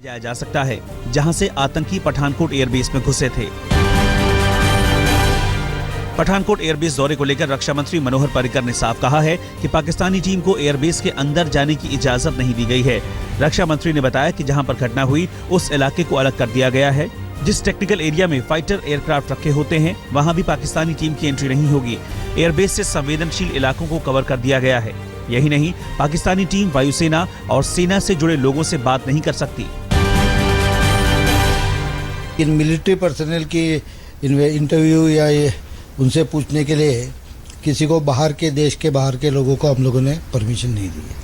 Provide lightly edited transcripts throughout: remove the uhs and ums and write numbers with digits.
जाया जा सकता है, जहां से आतंकी पठानकोट एयरबेस में घुसे थे। पठानकोट एयरबेस दौरे को लेकर रक्षा मंत्री मनोहर पर्रिकर ने साफ कहा है कि पाकिस्तानी टीम को एयरबेस के अंदर जाने की इजाजत नहीं दी गई है। रक्षा मंत्री ने बताया कि जहां पर घटना हुई उस इलाके को अलग कर दिया गया है। जिस टेक्निकल एरिया में फाइटर एयरक्राफ्ट रखे होते हैं, वहां भी पाकिस्तानी टीम की एंट्री नहीं होगी। एयरबेस से संवेदनशील इलाकों को कवर कर दिया गया है। यही नहीं, पाकिस्तानी टीम वायुसेना और सेना से जुड़े लोगों से बात नहीं कर सकती। इन मिलिट्री पर्सनल की इंटरव्यू या उनसे पूछने के लिए किसी को बाहर के देश के बाहर के लोगों को हम लोगों ने परमिशन नहीं दी है।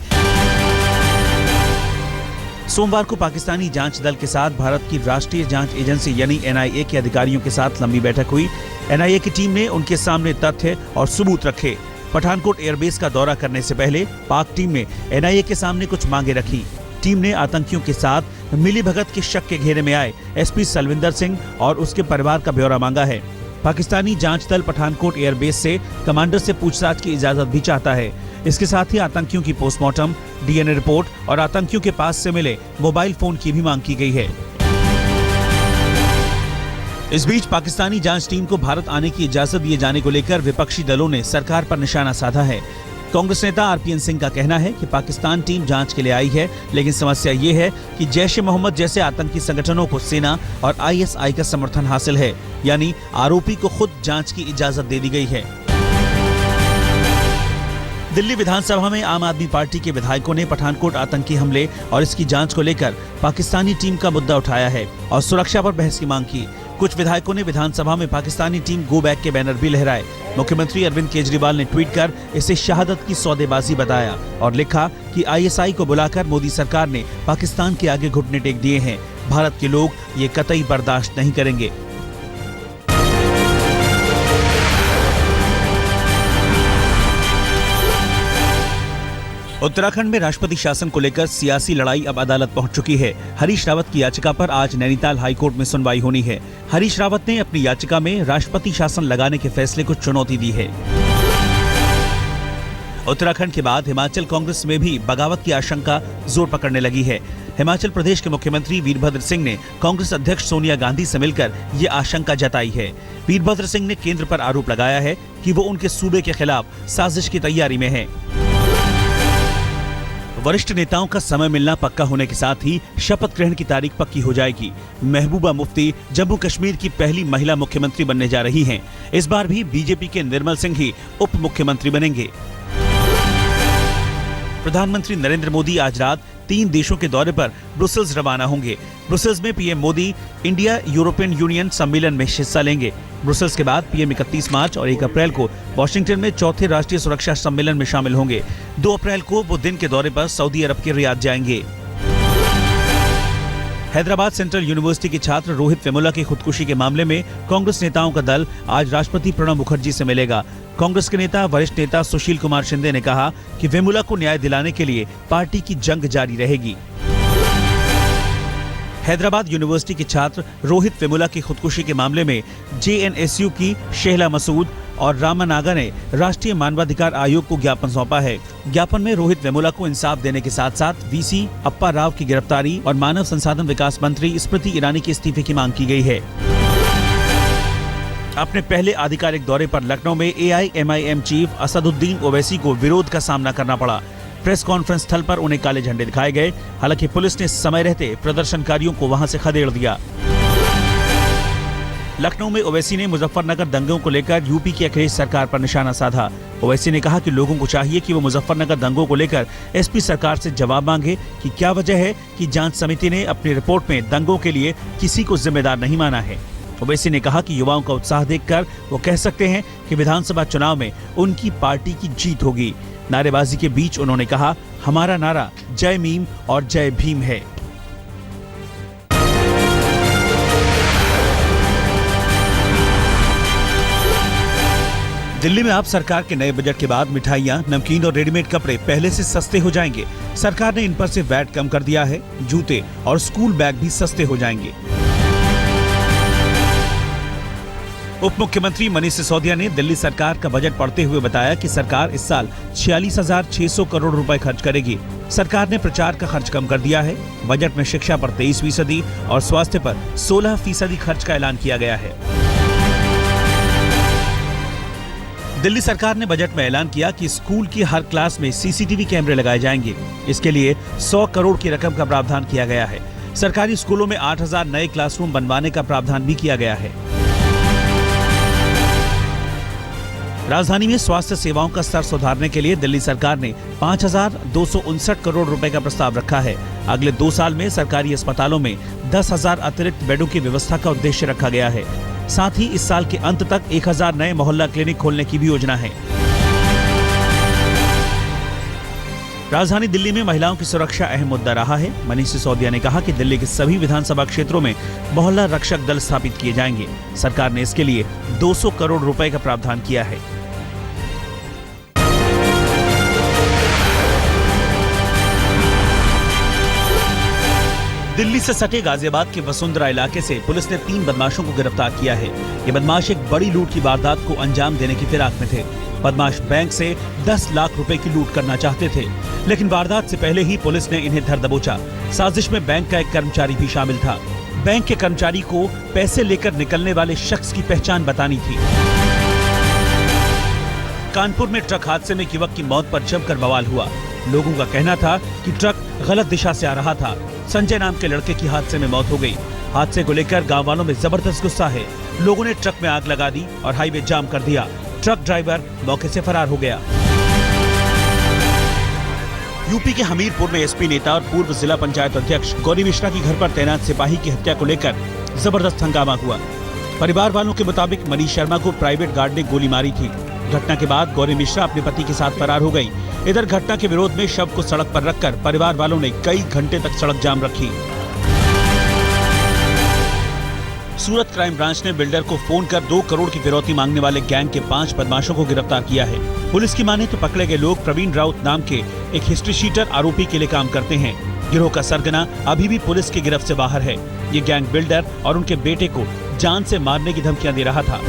सोमवार को पाकिस्तानी जांच दल के साथ भारत की राष्ट्रीय जांच एजेंसी यानी NIA के अधिकारियों के साथ लंबी बैठक हुई। NIA की टीम ने उनके सामने तथ्य और सबूत रखे। पठानकोट एयरबेस का दौरा करने से पहले पाक टीम ने NIA के सामने कुछ मांगे रखी। टीम ने आतंकियों के साथ मिलीभगत के शक के घेरे में आए SP सलविंदर सिंह और उसके परिवार का ब्यौरा मांगा है। पाकिस्तानी जांच दल पठानकोट एयरबेस से कमांडर से पूछताछ की इजाजत भी चाहता है। इसके साथ ही आतंकियों की पोस्टमार्टम, DNA रिपोर्ट और आतंकियों के पास से मिले मोबाइल फोन की भी मांग की गई है। इस बीच पाकिस्तानी जांच टीम को भारत आने की इजाजत दिए जाने को लेकर विपक्षी दलों ने सरकार पर निशाना साधा है। कांग्रेस नेता RPN सिंह का कहना है कि पाकिस्तान टीम जांच के लिए आई है, लेकिन समस्या ये है कि जैश-ए-मोहम्मद जैसे आतंकी संगठनों को सेना और ISI का समर्थन हासिल है, यानी आरोपी को खुद जांच की इजाजत दे दी गई है। दिल्ली विधानसभा में आम आदमी पार्टी के विधायकों ने पठानकोट आतंकी हमले और इसकी जांच को लेकर पाकिस्तानी टीम का मुद्दा उठाया है और सुरक्षा पर बहस की मांग की। कुछ विधायकों ने विधानसभा में पाकिस्तानी टीम गो बैक के बैनर भी लहराए। मुख्यमंत्री अरविंद केजरीवाल ने ट्वीट कर इसे शहादत की सौदेबाजी बताया और लिखा कि ISI को बुलाकर मोदी सरकार ने पाकिस्तान के आगे घुटने टेक दिए हैं। भारत के लोग ये कतई बर्दाश्त नहीं करेंगे। उत्तराखंड में राष्ट्रपति शासन को लेकर सियासी लड़ाई अब अदालत पहुंच चुकी है। हरीश रावत की याचिका पर आज नैनीताल हाईकोर्ट में सुनवाई होनी है। हरीश रावत ने अपनी याचिका में राष्ट्रपति शासन लगाने के फैसले को चुनौती दी है। उत्तराखंड के बाद हिमाचल कांग्रेस में भी बगावत की आशंका जोर पकड़ने लगी है। हिमाचल प्रदेश के मुख्यमंत्री वीरभद्र सिंह ने कांग्रेस अध्यक्ष सोनिया गांधी से मिलकर ये आशंका जताई है। वीरभद्र सिंह ने केंद्र पर आरोप लगाया है कि वो उनके सूबे के खिलाफ साजिश की तैयारी में है। वरिष्ठ नेताओं का समय मिलना पक्का होने के साथ ही शपथ ग्रहण की तारीख पक्की हो जाएगी। महबूबा मुफ्ती जम्मू कश्मीर की पहली महिला मुख्यमंत्री बनने जा रही हैं। इस बार भी बीजेपी के निर्मल सिंह ही उप मुख्यमंत्री बनेंगे। प्रधानमंत्री नरेंद्र मोदी आज रात 3 देशों के दौरे पर ब्रुसेल्स रवाना होंगे। ब्रुसेल्स में PM Modi India European union सम्मेलन में हिस्सा लेंगे। ब्रुसेल्स के बाद PM 31 मार्च और 1 अप्रैल को वॉशिंगटन में चौथे राष्ट्रीय सुरक्षा सम्मेलन में शामिल होंगे। 2 अप्रैल को वो दिन के दौरे पर सऊदी अरब के रियाद जाएंगे। हैदराबाद सेंट्रल यूनिवर्सिटी के छात्र रोहित वेमुला की खुदकुशी के मामले में कांग्रेस नेताओं का दल आज राष्ट्रपति प्रणब मुखर्जी से मिलेगा। कांग्रेस के नेता वरिष्ठ नेता सुशील कुमार शिंदे ने कहा कि वेमुला को न्याय दिलाने के लिए पार्टी की जंग जारी रहेगी। हैदराबाद यूनिवर्सिटी के छात्र रोहित वेमुला की खुदकुशी के मामले में JNSU की शेहला मसूद और रामानागा ने राष्ट्रीय मानवाधिकार आयोग को ज्ञापन सौंपा है। ज्ञापन में रोहित वेमुला को इंसाफ देने के साथ साथ VC अप्पा राव की गिरफ्तारी और मानव संसाधन विकास मंत्री स्मृति ईरानी के इस्तीफे की मांग की गई है। अपने पहले आधिकारिक दौरे पर लखनऊ में AIMIM चीफ असदुद्दीन ओवैसी को विरोध का सामना करना पड़ा। प्रेस कॉन्फ्रेंस स्थल पर उन्हें काले झंडे दिखाए गए। हालांकि पुलिस ने समय रहते प्रदर्शनकारियों को वहां से खदेड़ दिया। लखनऊ में ओवैसी ने मुजफ्फरनगर दंगों को लेकर यूपी की अखिलेश सरकार पर निशाना साधा। ओवैसी ने कहा कि लोगों को चाहिए कि वो मुजफ्फरनगर दंगों को लेकर SP सरकार से जवाब मांगे कि क्या वजह है कि जांच समिति ने अपनी रिपोर्ट में दंगों के लिए किसी को जिम्मेदार नहीं माना है। ओवैसी ने कहा कि युवाओं का उत्साह देखकर वो कह सकते हैं कि विधानसभा चुनाव में उनकी पार्टी की जीत होगी। नारेबाजी के बीच उन्होंने कहा, हमारा नारा जय मीम और जय भीम है। दिल्ली में आप सरकार के नए बजट के बाद मिठाइयां, नमकीन और रेडीमेड कपड़े पहले से सस्ते हो जाएंगे। सरकार ने इन पर से वैट कम कर दिया है। जूते और स्कूल बैग भी सस्ते हो जाएंगे। उप मुख्यमंत्री मनीष सिसोदिया ने दिल्ली सरकार का बजट पढ़ते हुए बताया कि सरकार इस साल 46,600 करोड़ रुपए खर्च करेगी। सरकार ने प्रचार का खर्च कम कर दिया है। बजट में शिक्षा पर 23% और स्वास्थ्य पर 16% खर्च का ऐलान किया गया है। दिल्ली सरकार ने बजट में ऐलान किया कि स्कूल की हर क्लास में सीसीटीवी कैमरे लगाए जाएंगे। इसके लिए 100 करोड़ की रकम का प्रावधान किया गया है। सरकारी स्कूलों में 8,000 नए क्लासरूम बनवाने का प्रावधान भी किया गया है। राजधानी में स्वास्थ्य सेवाओं का स्तर सुधारने के लिए दिल्ली सरकार ने 5,259 करोड़ रुपए का प्रस्ताव रखा है। अगले 2 साल में सरकारी अस्पतालों में 10,000 अतिरिक्त बेडों की व्यवस्था का उद्देश्य रखा गया है। साथ ही इस साल के अंत तक 1,000 नए मोहल्ला क्लिनिक खोलने की भी योजना है। राजधानी दिल्ली में महिलाओं की सुरक्षा अहम मुद्दा रहा है। मनीष सिसोदिया ने कहा कि दिल्ली के सभी विधानसभा क्षेत्रों में मोहल्ला रक्षक दल स्थापित किए जाएंगे। सरकार ने इसके लिए 200 करोड़ रुपए का प्रावधान किया है। दिल्ली से सटे गाजियाबाद के वसुंधरा इलाके से पुलिस ने 3 बदमाशों को गिरफ्तार किया है। ये बदमाश एक बड़ी लूट की वारदात को अंजाम देने की फिराक में थे। बदमाश बैंक से 10 लाख रुपए की लूट करना चाहते थे, लेकिन वारदात से पहले ही पुलिस ने इन्हें धर दबोचा। साजिश में बैंक का एक कर्मचारी भी शामिल था। बैंक के कर्मचारी को पैसे लेकर निकलने वाले शख्स की पहचान बतानी थी। कानपुर में ट्रक हादसे में युवक की मौत पर जमकर बवाल हुआ। लोगों का कहना था कि ट्रक गलत दिशा से आ रहा था। संजय नाम के लड़के की हादसे में मौत हो गई। हादसे को लेकर गांव वालों में जबरदस्त गुस्सा है। लोगों ने ट्रक में आग लगा दी और हाईवे जाम कर दिया। ट्रक ड्राइवर मौके से फरार हो गया। यूपी के हमीरपुर में एसपी नेता और पूर्व जिला पंचायत अध्यक्ष गौरी मिश्रा की घर पर तैनात सिपाही की हत्या को लेकर जबरदस्त हंगामा हुआ। परिवार वालों के मुताबिक मनीष शर्मा को प्राइवेट गार्ड ने गोली मारी थी। घटना के बाद गौरी मिश्रा अपने पति के साथ फरार हो गई। इधर घटना के विरोध में शव को सड़क पर रखकर परिवार वालों ने कई घंटे तक सड़क जाम रखी। सूरत क्राइम ब्रांच ने बिल्डर को फोन कर 2 करोड़ की फिरौती मांगने वाले गैंग के 5 बदमाशों को गिरफ्तार किया है। पुलिस की माने तो पकड़े गए लोग प्रवीण राउत नाम के एक हिस्ट्री शीटर आरोपी के लिए काम करते हैं। गिरोह का सरगना अभी भी पुलिस की गिरफ्त से बाहर है। ये गैंग बिल्डर और उनके बेटे को जान से मारने की धमकियां दे रहा था।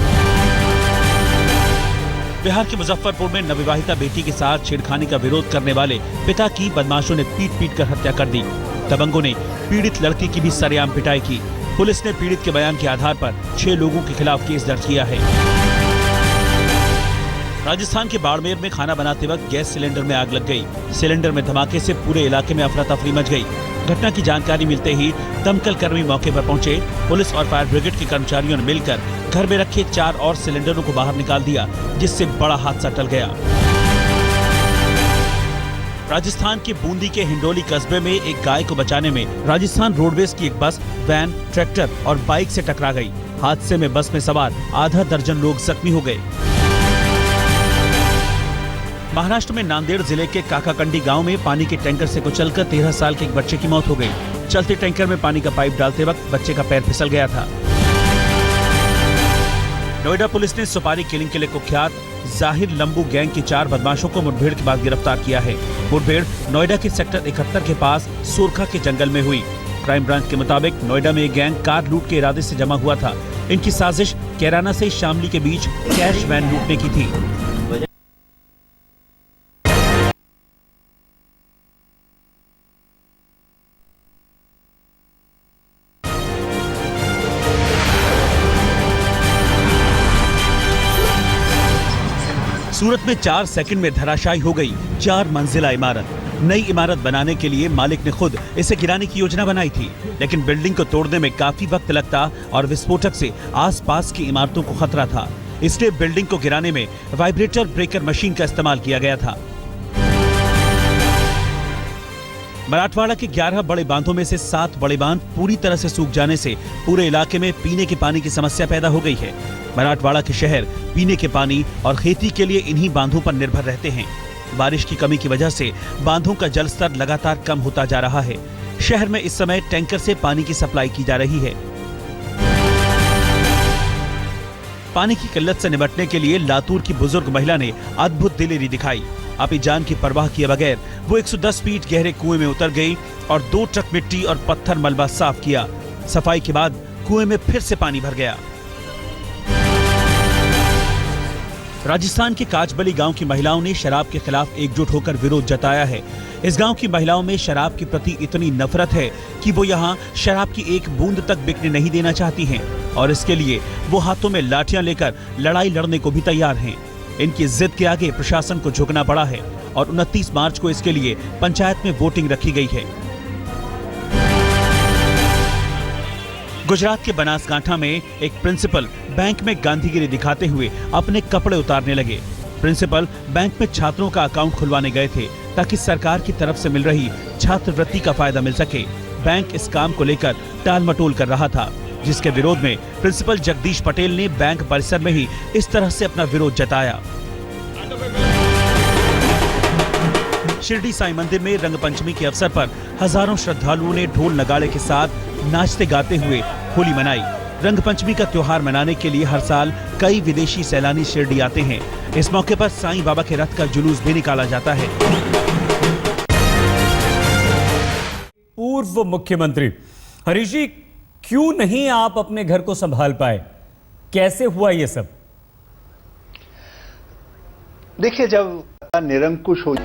बिहार के मुजफ्फरपुर में नवविवाहिता बेटी के साथ छेड़खानी का विरोध करने वाले पिता की बदमाशों ने पीट कर हत्या कर दी। दबंगों ने पीड़ित लड़की की भी सरेआम पिटाई की। पुलिस ने पीड़ित के बयान के आधार पर 6 लोगों के खिलाफ केस दर्ज किया है। राजस्थान के बाड़मेर में खाना बनाते वक्त गैस सिलेंडर में आग लग गई। सिलेंडर में धमाके से पूरे इलाके में अफरा तफरी मच गई। घटना की जानकारी मिलते ही दमकल कर्मी मौके पर पहुंचे। पुलिस और फायर ब्रिगेड के कर्मचारियों ने मिलकर घर में रखे 4 और सिलेंडरों को बाहर निकाल दिया, जिससे बड़ा हादसा टल गया। राजस्थान के बूंदी के हिंडोली कस्बे में एक गाय को बचाने में राजस्थान रोडवेज की एक बस, वैन, ट्रैक्टर और बाइक से टकरा गई। हादसे में बस में सवार आधा दर्जन लोग जख्मी हो गए। महाराष्ट्र में नांदेड़ जिले के काकाकंडी गांव में पानी के टैंकर से कुचलकर 13 साल के एक बच्चे की मौत हो गई। चलते टैंकर में पानी का पाइप डालते वक्त बच्चे का पैर फिसल गया था। नोएडा पुलिस ने सुपारी किलिंग के लिए कुख्यात जाहिर लंबू गैंग के 4 बदमाशों को मुठभेड़ के बाद गिरफ्तार किया है। मुठभेड़ नोएडा के सेक्टर 71 के पास सोरखा के जंगल में हुई। क्राइम ब्रांच के मुताबिक नोएडा में एक गैंग कार लूट के इरादे से जमा हुआ था। इनकी साजिश कैराना से शामली के बीच कैश वैन लूटने की थी। सूरत में 4 सेकंड में धराशायी हो गई 4 मंजिला इमारत। नई इमारत बनाने के लिए मालिक ने खुद इसे गिराने की योजना बनाई थी, लेकिन बिल्डिंग को तोड़ने में काफी वक्त लगता और विस्फोटक से आसपास की इमारतों को खतरा था। इसलिए बिल्डिंग को गिराने में वाइब्रेटर ब्रेकर मशीन का इस्तेमाल किया गया था। मराठवाड़ा के 11 बड़े बांधों में से 7 बड़े बांध पूरी तरह से सूख जाने से पूरे इलाके में पीने के पानी की समस्या पैदा हो गई है। मराठवाड़ा के शहर पीने के पानी और खेती के लिए इन्हीं बांधों पर निर्भर रहते हैं। बारिश की कमी की वजह से बांधों का जलस्तर लगातार कम होता जा रहा है। शहर में इस समय टैंकर से पानी की सप्लाई की जा रही है। पानी की किल्लत से निपटने के लिए लातूर की बुजुर्ग महिला ने अद्भुत दिलेरी दिखाई। अपनी जान की परवाह किए बगैर वो 110 फीट गहरे कुएं में उतर गई और 2 ट्रक मिट्टी और पत्थर मलबा साफ किया। सफाई के बाद कुएं में फिर से पानी भर गया। राजस्थान के काचबली गांव की महिलाओं ने शराब के खिलाफ एकजुट होकर विरोध जताया है। इस गांव की महिलाओं में शराब के प्रति इतनी नफरत है कि वो यहां शराब की एक बूंद तक बिकने नहीं देना चाहती हैं और इसके लिए वो हाथों में लाठियां लेकर लड़ाई लड़ने को भी तैयार हैं। इनकी जिद के आगे प्रशासन को झुकना पड़ा है और 29 मार्च को इसके लिए पंचायत में वोटिंग रखी गई है। गुजरात के बनासकांठा में एक प्रिंसिपल बैंक में गांधीगिरी दिखाते हुए अपने कपड़े उतारने लगे। प्रिंसिपल बैंक में छात्रों का अकाउंट खुलवाने गए थे ताकि सरकार की तरफ से मिल रही छात्रवृत्ति का फायदा मिल सके। बैंक इस काम को लेकर टालमटोल कर रहा था, जिसके विरोध में प्रिंसिपल जगदीश पटेल ने बैंक परिसर में ही इस तरह से अपना विरोध जताया। शिरडी साईं मंदिर में रंगपंचमी के अवसर पर हजारों श्रद्धालुओं ने ढोल नगाड़े के साथ नाचते गाते हुए होली मनाई। रंगपंचमी का त्योहार मनाने के लिए हर साल कई विदेशी सैलानी शिरडी आते हैं। इस मौके पर साईं बाबा के रथ का जुलूस भी निकाला जाता है। पूर्व मुख्यमंत्री हरीश जी, क्यों नहीं आप अपने घर को संभाल पाए? कैसे हुआ ये सब? देखिए, जब निरंकुश हो